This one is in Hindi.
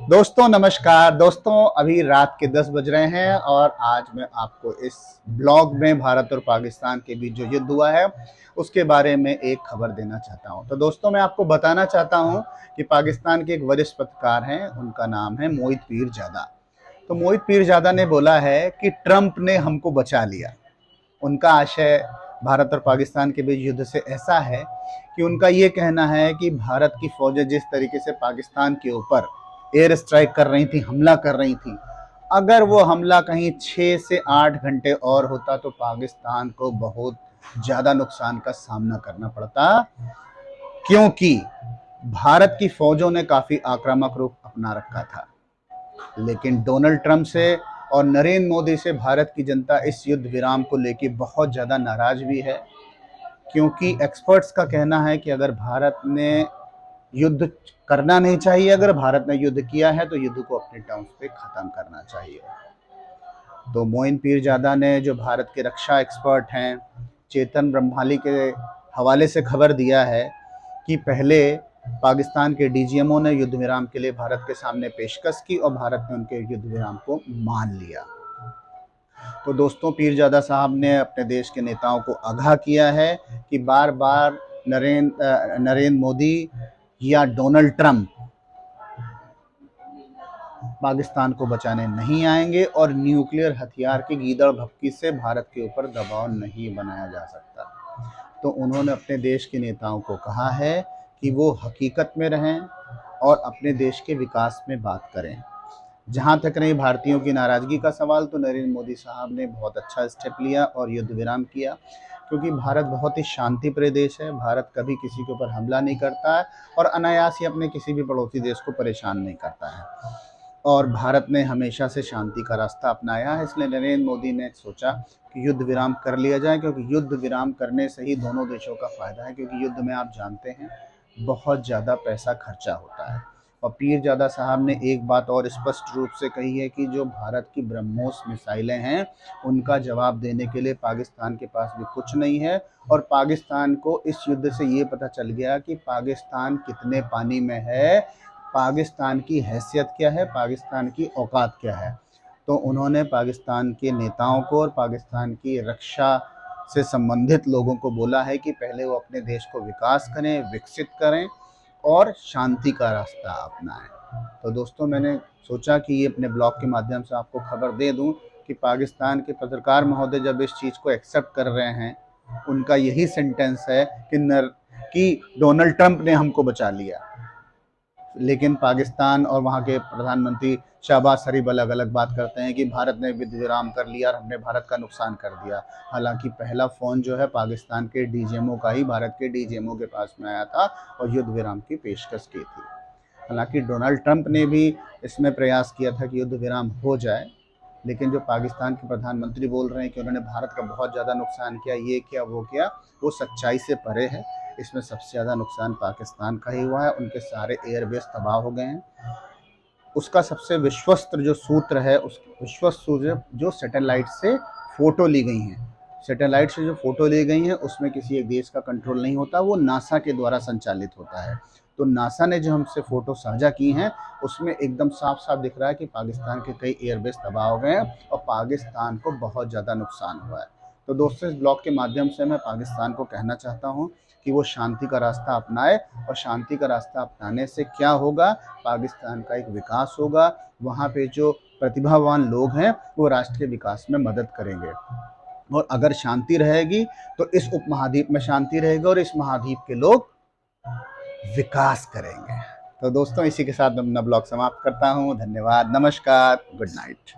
दोस्तों नमस्कार। दोस्तों अभी रात के 10 बज रहे हैं और आज मैं आपको इस ब्लॉग में भारत और पाकिस्तान के बीच जो युद्ध हुआ है उसके बारे में एक खबर देना चाहता हूं। तो दोस्तों मैं आपको बताना चाहता हूं कि पाकिस्तान के एक वरिष्ठ पत्रकार हैं, उनका नाम है मोहित पीरजादा। तो मोहित पीरजादा ने बोला है कि ट्रंप ने हमको बचा लिया। उनका आशय भारत और पाकिस्तान के बीच युद्ध से ऐसा है कि उनका ये कहना है कि भारत की फौजें जिस तरीके से पाकिस्तान के ऊपर एयर स्ट्राइक कर रही थी, हमला कर रही थी, अगर वो हमला कहीं 6 से 8 घंटे और होता तो पाकिस्तान को बहुत ज़्यादा नुकसान का सामना करना पड़ता, क्योंकि भारत की फौजों ने काफ़ी आक्रामक रूप अपना रखा था। लेकिन डोनाल्ड ट्रंप से और नरेंद्र मोदी से भारत की जनता इस युद्ध विराम को लेकर बहुत ज़्यादा नाराज भी है, क्योंकि एक्सपर्ट्स का कहना है कि अगर भारत ने युद्ध करना नहीं चाहिए, अगर भारत ने युद्ध किया है तो युद्ध को अपने टर्म्स पे खत्म करना चाहिए। तो मोइन पीरजादा ने, जो भारत के रक्षा एक्सपर्ट हैं, चेतन ब्रह्माली के हवाले से खबर दिया है कि पहले पाकिस्तान के डीजीएमओ ने युद्ध विराम के लिए भारत के सामने पेशकश की और भारत ने उनके युद्ध विराम को मान लिया। तो दोस्तों पीरजादा साहब ने अपने देश के नेताओं को आगाह किया है कि बार बार नरेंद्र मोदी या डोनाल्ड ट्रंप पाकिस्तान को बचाने नहीं आएंगे और न्यूक्लियर हथियार की गीदड़ भभकी से भारत के ऊपर दबाव नहीं बनाया जा सकता। तो उन्होंने अपने देश के नेताओं को कहा है कि वो हकीकत में रहें और अपने देश के विकास में बात करें। जहाँ तक रही भारतीयों की नाराज़गी का सवाल, तो नरेंद्र मोदी साहब ने बहुत अच्छा स्टेप लिया और युद्ध विराम किया, क्योंकि भारत बहुत ही शांति प्रिय देश है। भारत कभी किसी के ऊपर हमला नहीं करता है और अनायास ही अपने किसी भी पड़ोसी देश को परेशान नहीं करता है, और भारत ने हमेशा से शांति का रास्ता अपनाया है। इसलिए नरेंद्र मोदी ने सोचा कि युद्ध विराम कर लिया जाए, क्योंकि युद्ध विराम करने से ही दोनों देशों का फ़ायदा है, क्योंकि युद्ध में आप जानते हैं बहुत ज़्यादा पैसा खर्चा होता है। और पीरजादा साहब ने एक बात और स्पष्ट रूप से कही है कि जो भारत की ब्रह्मोस मिसाइलें हैं उनका जवाब देने के लिए पाकिस्तान के पास भी कुछ नहीं है। और पाकिस्तान को इस युद्ध से ये पता चल गया कि पाकिस्तान कितने पानी में है, पाकिस्तान की हैसियत क्या है, पाकिस्तान की औकात क्या है। तो उन्होंने पाकिस्तान के नेताओं को और पाकिस्तान की रक्षा से संबंधित लोगों को बोला है कि पहले वो अपने देश को विकास करें, विकसित करें और शांति का रास्ता अपनाएं। तो दोस्तों मैंने सोचा कि ये अपने ब्लॉग के माध्यम से आपको खबर दे दूं कि पाकिस्तान के पत्रकार महोदय जब इस चीज़ को एक्सेप्ट कर रहे हैं, उनका यही सेंटेंस है कि डोनाल्ड ट्रंप ने हमको बचा लिया। लेकिन पाकिस्तान और वहाँ के प्रधानमंत्री शहबाज शरीफ अलग अलग बात करते हैं कि भारत ने युद्ध विराम कर लिया और हमने भारत का नुकसान कर दिया। हालांकि पहला फ़ोन जो है पाकिस्तान के डीजीएमओ का ही भारत के डीजीएमओ के पास में आया था और युद्ध विराम की पेशकश की थी। हालांकि डोनाल्ड ट्रंप ने भी इसमें प्रयास किया था कि युद्ध विराम हो जाए, लेकिन जो पाकिस्तान के प्रधानमंत्री बोल रहे हैं कि उन्होंने भारत का बहुत ज़्यादा नुकसान किया, ये किया वो किया, वो सच्चाई से परे है। इसमें सबसे ज़्यादा नुकसान पाकिस्तान का ही हुआ है। उनके सारे एयरबेस तबाह हो गए हैं। उसका सबसे विश्वस्त जो सूत्र है, उस विश्वस्त सूत्र जो सैटेलाइट से फ़ोटो ली गई हैं, सैटेलाइट से जो फ़ोटो ली गई हैं उसमें किसी एक देश का कंट्रोल नहीं होता, वो नासा के द्वारा संचालित होता है। तो नासा ने जो हमसे फ़ोटो साझा की हैं उसमें एकदम साफ साफ दिख रहा है कि पाकिस्तान के कई एयरबेस तबाह हो गए हैं और पाकिस्तान को बहुत ज़्यादा नुकसान हुआ है। तो दोस्तों इस ब्लॉग के माध्यम से मैं पाकिस्तान को कहना चाहता हूँ कि वो शांति का रास्ता अपनाए, और शांति का रास्ता अपनाने से क्या होगा, पाकिस्तान का एक विकास होगा। वहाँ पे जो प्रतिभावान लोग हैं वो राष्ट्र के विकास में मदद करेंगे, और अगर शांति रहेगी तो इस उपमहाद्वीप में शांति रहेगी और इस महाद्वीप के लोग विकास करेंगे। तो दोस्तों इसी के साथ मैं अपना ब्लॉग समाप्त करता हूँ। धन्यवाद, नमस्कार, गुड नाइट।